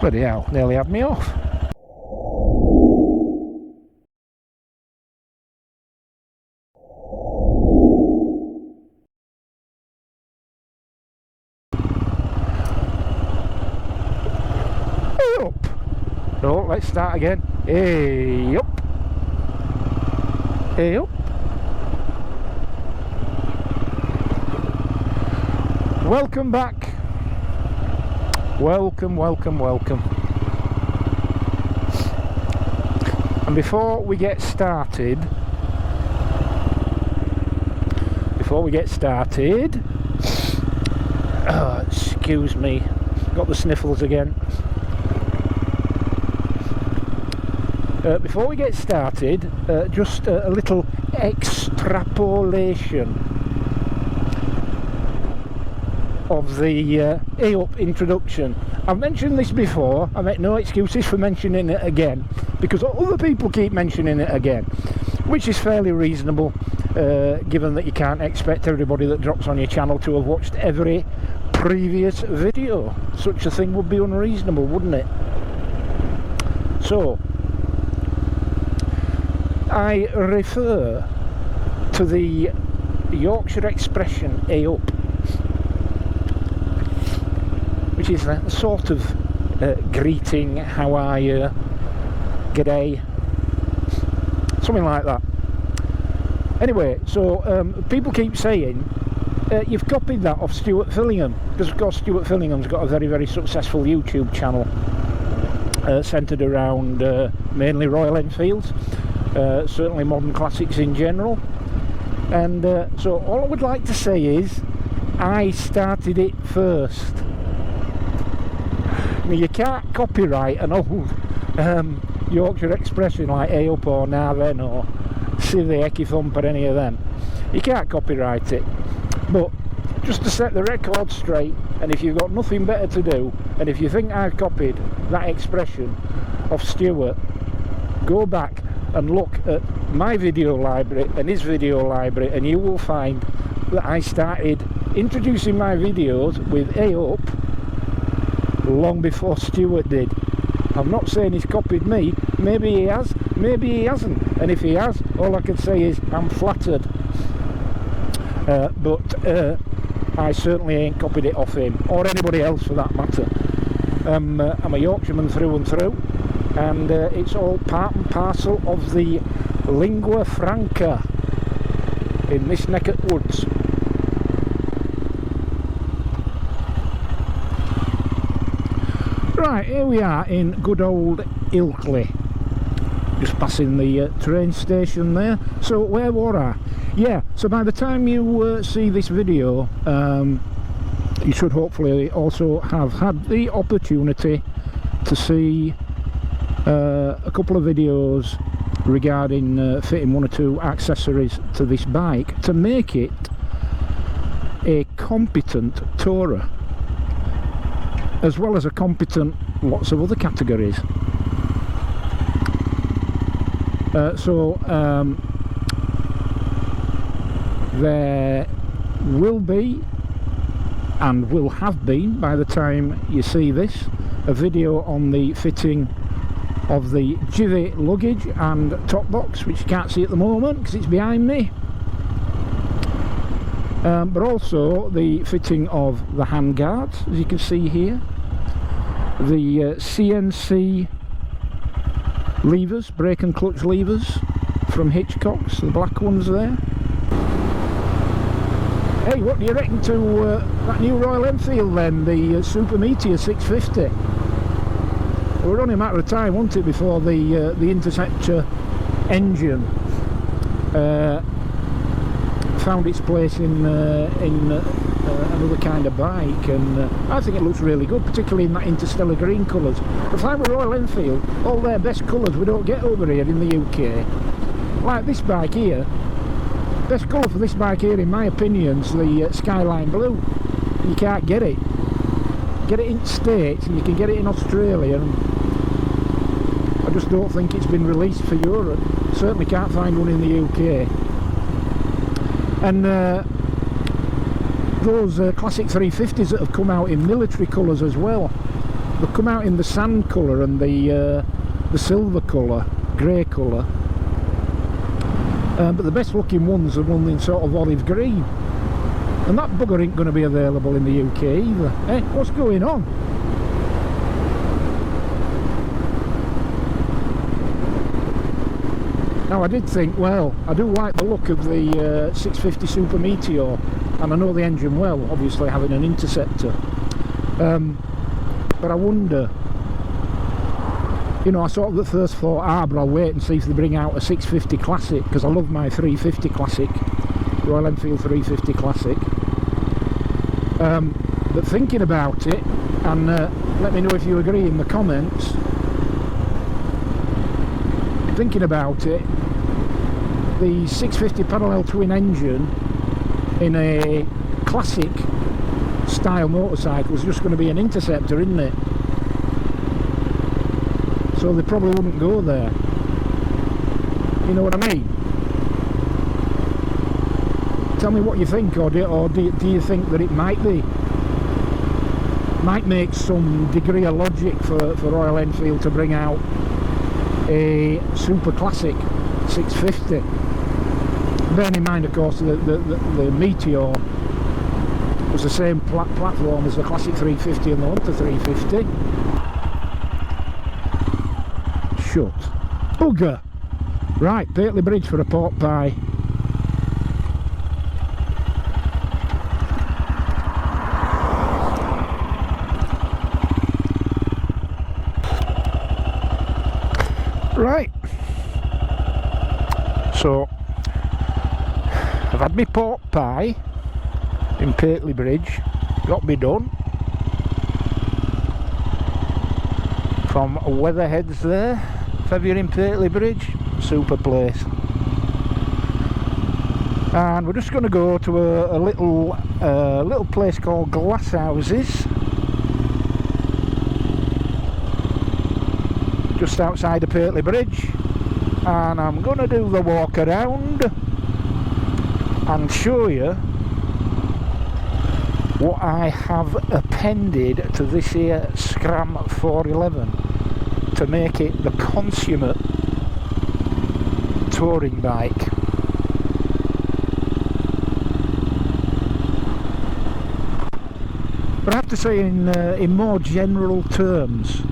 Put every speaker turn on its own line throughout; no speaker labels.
Bloody hell, nearly had me off. Hey up. No, let's start again. Hey up. Hey up. Welcome back. Welcome, welcome, welcome. And before we get started, excuse me, got the sniffles again. Before we get started, just a little extrapolation of the A-Up introduction. I've mentioned this before, I make no excuses for mentioning it again, because other people keep mentioning it again, which is fairly reasonable, given that you can't expect everybody that drops on your channel to have watched every previous video. Such a thing would be unreasonable, wouldn't it? So, I refer to the Yorkshire expression A-Up, which is a sort of greeting, how are you, g'day, something like that. Anyway, so people keep saying you've copied that off Stuart Fillingham, because of course Stuart Fillingham's got a very, very successful YouTube channel centred around mainly Royal Enfields, certainly modern classics in general. And so all I would like to say is I started it first. You can't copyright an old Yorkshire expression like A-Up or Nah Then or Civvy, Ecky Thump or any of them. You can't copyright it. But just to set the record straight, and if you've got nothing better to do, and if you think I've copied that expression of Stuart, go back and look at my video library and his video library, and you will find that I started introducing my videos with A-Up long before Stuart did. I'm not saying he's copied me, maybe he has, maybe he hasn't, and if he has, all I can say is I'm flattered, but I certainly ain't copied it off him, or anybody else for that matter. I'm a Yorkshireman through and through, and it's all part and parcel of the lingua franca in this neck of woods. Right, here we are in good old Ilkley, just passing the train station there. So where were I? Yeah, so by the time you see this video, you should hopefully also have had the opportunity to see a couple of videos regarding fitting one or two accessories to this bike to make it a competent tourer, as well as a competent lots of other categories. There will be, and will have been by the time you see this, a video on the fitting of the Givi luggage and top box, which you can't see at the moment because it's behind me, but also the fitting of the hand guards, as you can see here, the CNC levers, brake and clutch levers from Hitchcock's, the black ones there. Hey, what do you reckon to that new Royal Enfield then, the Super Meteor 650? It was only a matter of time, wasn't it, before the Interceptor engine found its place in another kind of bike, and I think it looks really good, particularly in that interstellar green colours. The fact with Royal Enfield, all their best colours we don't get over here in the UK. Like this bike here, best colour for this bike here in my opinion is the Skyline Blue. You can't get it. Get it in the States and you can get it in Australia, and I just don't think it's been released for Europe. Certainly can't find one in the UK. And those classic 350s that have come out in military colours as well, They come out in the sand colour and the silver colour, grey colour. But the best looking ones are one in sort of olive green. And that bugger ain't going to be available in the UK either. Eh? What's going on? Now I did think, well, I do like the look of the 650 Super Meteor, and I know the engine well, obviously having an interceptor. But I wonder, you know, I sort of at first thought, but I'll wait and see if they bring out a 650 Classic, because I love my 350 Classic, Royal Enfield 350 Classic. But thinking about it, and let me know if you agree in the comments, thinking about it, the 650 parallel twin engine in a classic style motorcycle is just going to be an interceptor, isn't it? So they probably wouldn't go there. You know what I mean? Tell me what you think, or do you think that it might make some degree of logic for Royal Enfield to bring out a super classic 650? Bearing in mind, of course, the Meteor was the same platform as the classic 350 and the Hunter 350. Shut. Bugger! Right, Pateley Bridge for a pork pie. Right, so I've had my pork pie in Pateley Bridge, got me done from Weatherheads there. If you're in Pateley Bridge, super place. And we're just going to go to a little place called Glass Houses, just outside of Pateley Bridge, and I'm going to do the walk around and show you what I have appended to this here Scram 411 to make it the consummate touring bike. But I have to say, in more general terms,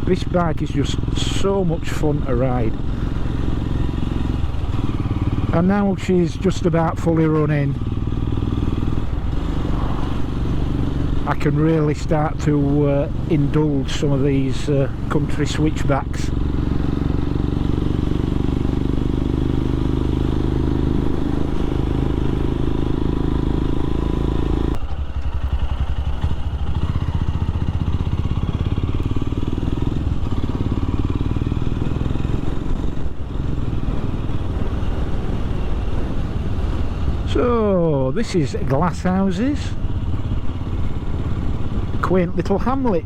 this bike is just so much fun to ride. And now she's just about fully running, I can really start to indulge some of these country switchbacks. So this is Glass Houses, quaint little hamlet.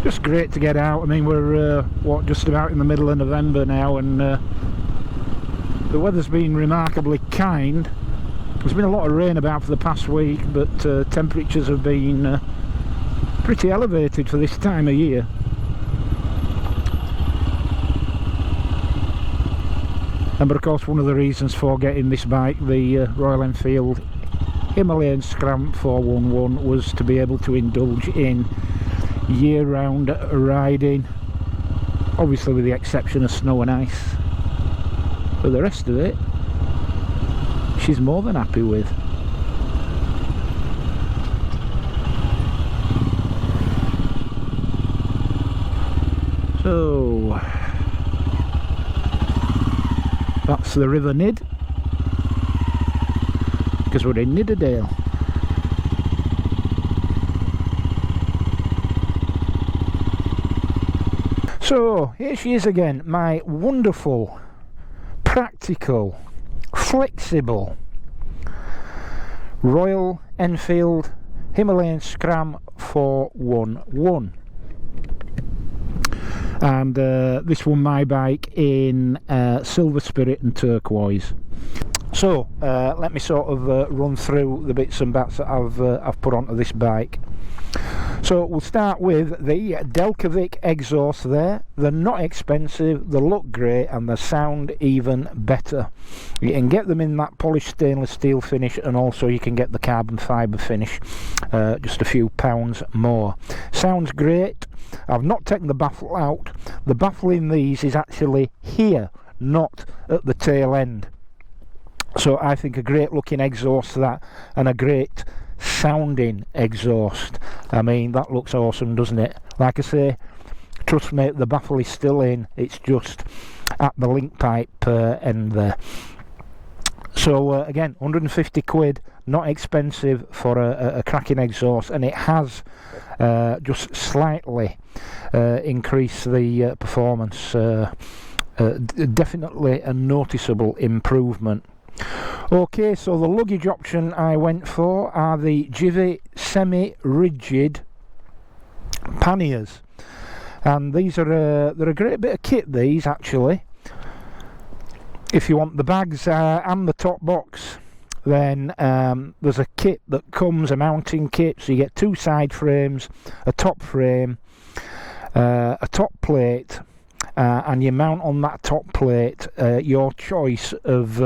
Just great to get out. I mean, we're what, just about in the middle of November now, and the weather's been remarkably kind. There's been a lot of rain about for the past week, but temperatures have been pretty elevated for this time of year. And but of course, one of the reasons for getting this bike, the Royal Enfield Himalayan Scram 411, was to be able to indulge in year-round riding, obviously with the exception of snow and ice. But the rest of it, she's more than happy with. So that's the River Nid, because we're in Niddervale. So here she is again, my wonderful, practical, flexible Royal Enfield Himalayan Scram 411. and this one my bike in Silver Spirit and Turquoise. So let me sort of run through the bits and bats that I've put onto this bike. So we'll start with the Delkevic exhaust there. They're not expensive, they look great, and they sound even better. You can get them in that polished stainless steel finish, and also you can get the carbon fibre finish, just a few pounds more. Sounds great. I've not taken the baffle out. The baffle in these is actually here, not at the tail end. So I think a great looking exhaust that, and a great sounding exhaust. I mean, that looks awesome, doesn't it? Like I say, trust me, the baffle is still in, it's just at the link pipe end there. So again, 150 quid, not expensive for a cracking exhaust, and it has just slightly increased the performance. Definitely a noticeable improvement. Okay, so the luggage option I went for are the Givi semi-rigid panniers, and these are they're a great bit of kit, these, actually. If you want the bags and the top box, then there's a kit that comes, a mounting kit, so you get two side frames, a top frame, a top plate, and you mount on that top plate your choice of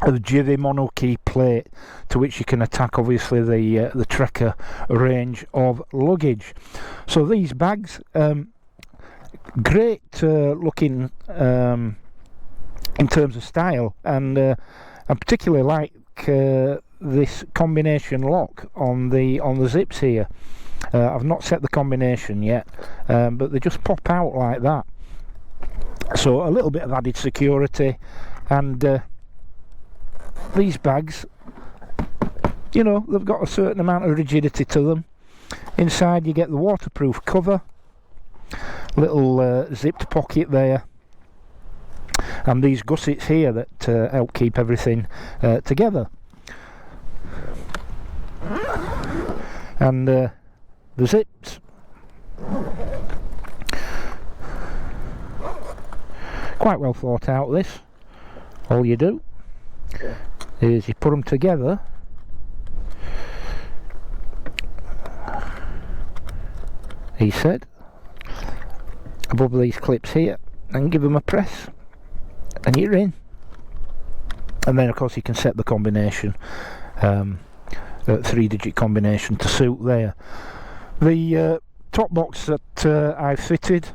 Givi monokey plate, to which you can attack obviously the Trekker range of luggage. So these bags, great looking in terms of style, and I particularly like this combination lock on the zips here. I've not set the combination yet, but they just pop out like that, so a little bit of added security. And these bags, you know, they've got a certain amount of rigidity to them. Inside you get the waterproof cover, little zipped pocket there, and these gussets here that help keep everything together. And the zips, quite well thought out, this. All you do is you put them together, he said, above these clips here, and give them a press, and you're in. And then of course you can set the combination, a 3-digit combination to suit there. The top box that I fitted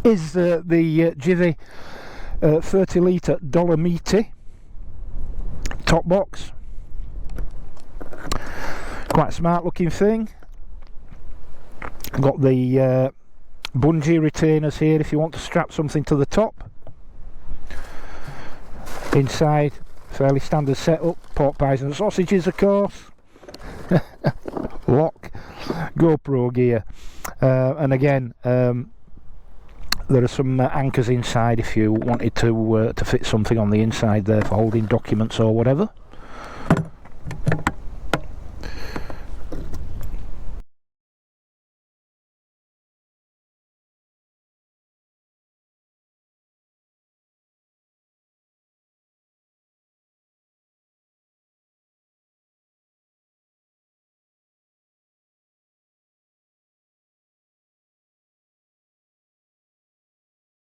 is the Givi 30 litre Dolomiti top box. Quite a smart looking thing. Got the bungee retainers here if you want to strap something to the top. Inside, fairly standard setup, pork pies and sausages of course. Lock, GoPro gear, and again there are some anchors inside if you wanted to fit something on the inside there for holding documents or whatever.